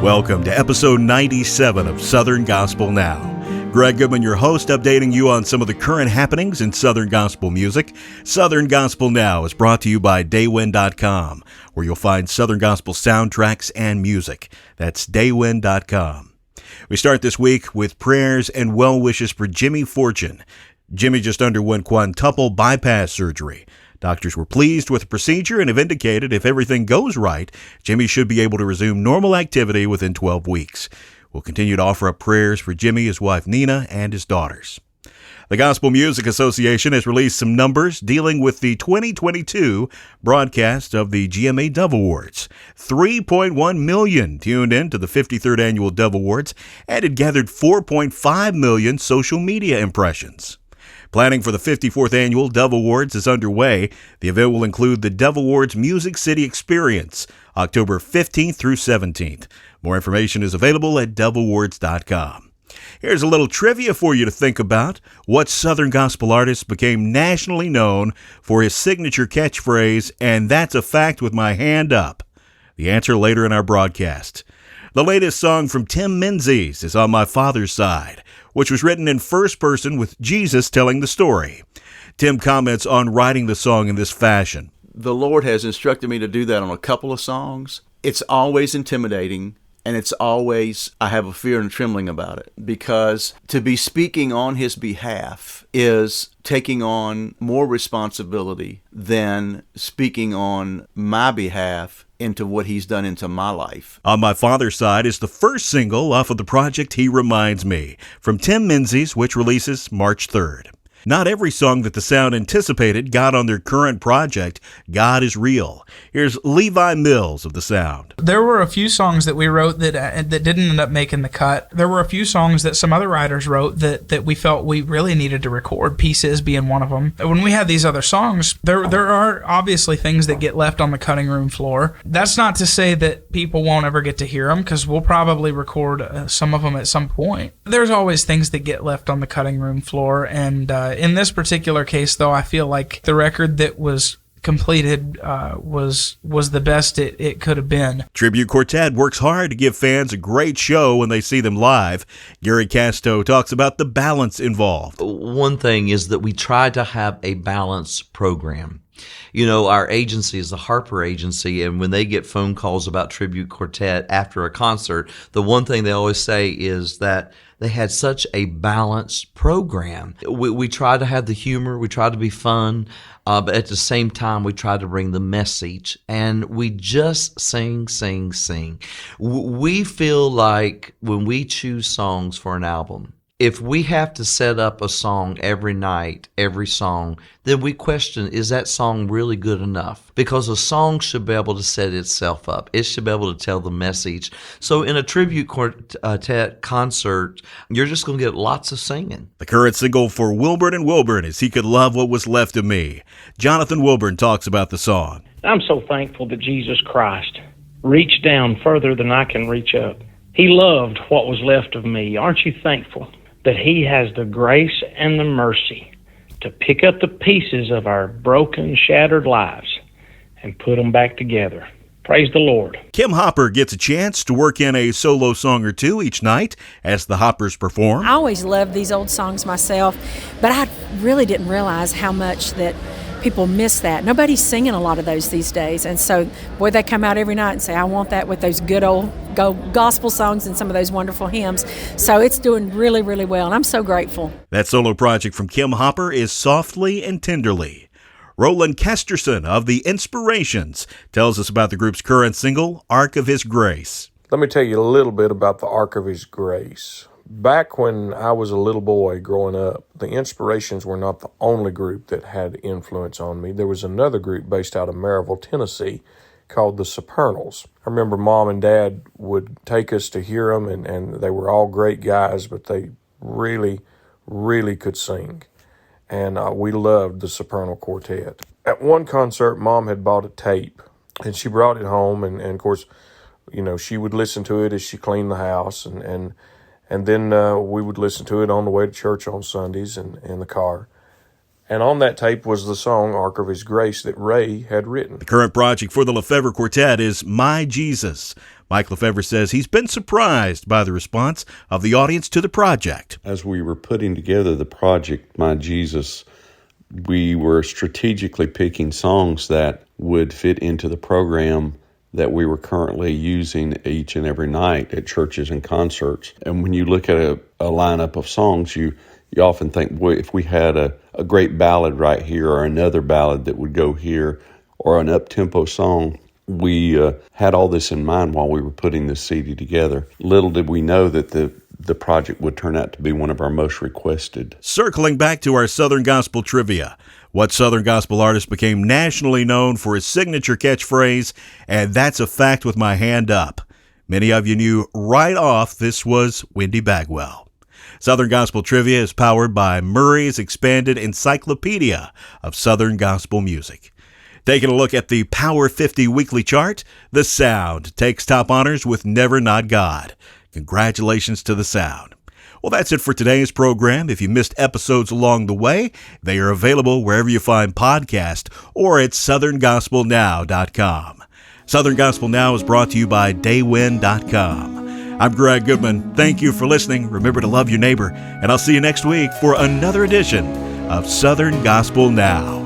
Welcome to episode 97 of Southern Gospel Now. Greg Goodman, your host, updating you on some of the current happenings in Southern Gospel music. Southern Gospel Now is brought to you by Daywind.com, where you'll find Southern Gospel soundtracks and music. That's Daywind.com. We start this week with prayers and well wishes for Jimmy Fortune. Jimmy just underwent quintuple bypass surgery. Doctors were pleased with the procedure and have indicated if everything goes right, Jimmy should be able to resume normal activity within 12 weeks. We'll continue to offer up prayers for Jimmy, his wife Nina, and his daughters. The Gospel Music Association has released some numbers dealing with the 2022 broadcast of the GMA Dove Awards. 3.1 million tuned in to the 53rd Annual Dove Awards, and it gathered 4.5 million social media impressions. Planning for the 54th Annual Dove Awards is underway. The event will include the Dove Awards Music City Experience, October 15th through 17th. More information is available at doveawards.com. Here's a little trivia for you to think about. What Southern gospel artist became nationally known for his signature catchphrase, "And that's a fact with my hand up"? The answer later in our broadcast. The latest song from Tim Menzies is On My Father's Side, which was written in first person with Jesus telling the story. Tim comments on writing the song in this fashion. The Lord has instructed me to do that on a couple of songs. It's always intimidating, and it's always, I have a fear and trembling about it, because to be speaking on His behalf is taking on more responsibility than speaking on my behalf into what He's done into my life. On My Father's Side is the first single off of the project He Reminds Me, from Tim Menzies, which releases March 3rd. Not every song that the Sound anticipated got on their current project, God is Real. Here's Levi Mills of the Sound. There were a few songs that we wrote that didn't end up making the cut. There were a few songs that some other writers wrote that we felt we really needed to record, Pieces being one of them. When we had these other songs, there are obviously things that get left on the cutting room floor. That's not to say that people won't ever get to hear them, because we'll probably record some of them at some point. There's always things that get left on the cutting room floor, and in this particular case, though, I feel like the record that was completed was the best it could have been. Tribute Quartet works hard to give fans a great show when they see them live. Gary Casto talks about the balance involved. One thing is that we try to have a balanced program. You know, our agency is the Harper Agency, and when they get phone calls about Tribute Quartet after a concert, the one thing they always say is that they had such a balanced program. We try to have the humor, we try to be fun, but at the same time, we try to bring the message, and we just sing. We feel like when we choose songs for an album, if we have to set up a song every night, every song, then we question, is that song really good enough? Because a song should be able to set itself up. It should be able to tell the message. So in a tribute quartet concert, you're just going to get lots of singing. The current single for Wilburn and Wilburn is He Could Love What Was Left of Me. Jonathan Wilburn talks about the song. I'm so thankful that Jesus Christ reached down further than I can reach up. He loved what was left of me. Aren't you thankful that He has the grace and the mercy to pick up the pieces of our broken, shattered lives and put them back together? Praise the Lord. Kim Hopper gets a chance to work in a solo song or two each night as the Hoppers perform. I always loved these old songs myself, but I really didn't realize how much that people miss that. Nobody's singing a lot of those these days, and so, boy, they come out every night and say, I want that, with those good old gospel songs and some of those wonderful hymns. So it's doing really, really well, and I'm so grateful. That solo project from Kim Hopper is Softly and Tenderly. Roland Kesterson of The Inspirations tells us about the group's current single, Ark of His Grace. Let me tell you a little bit about the Ark of His Grace. Back when I was a little boy growing up, the Inspirations were not the only group that had influence on me. There was another group based out of Maryville, Tennessee, called the Supernals. I remember Mom and Dad would take us to hear them, and they were all great guys, but they really, really could sing. And we loved the Supernal Quartet. At one concert, Mom had bought a tape, and she brought it home, and of course, you know, she would listen to it as she cleaned the house, and then we would listen to it on the way to church on Sundays and in the car. And on that tape was the song Ark of His Grace that Ray had written. The current project for the LeFevre Quartet is My Jesus. Mike LeFevre says he's been surprised by the response of the audience to the project. As we were putting together the project, My Jesus, we were strategically picking songs that would fit into the program that we were currently using each and every night at churches and concerts. And when you look at a lineup of songs, you often think, boy, if we had a great ballad right here or another ballad that would go here or an up-tempo song. We had all this in mind while we were putting this CD together. Little did we know that the project would turn out to be one of our most requested. Circling back to our Southern Gospel trivia, what Southern Gospel artist became nationally known for his signature catchphrase, and that's a fact with my hand up? Many of you knew right off this was Wendy Bagwell. Southern Gospel Trivia is powered by Murray's Expanded Encyclopedia of Southern Gospel Music. Taking a look at the Power 50 weekly chart, The Sound takes top honors with Never Not God. Congratulations to The Sound. Well, that's it for today's program. If you missed episodes along the way, they are available wherever you find podcasts or at southerngospelnow.com. Southern Gospel Now is brought to you by Daywind.com. I'm Greg Goodman. Thank you for listening. Remember to love your neighbor, and I'll see you next week for another edition of Southern Gospel Now.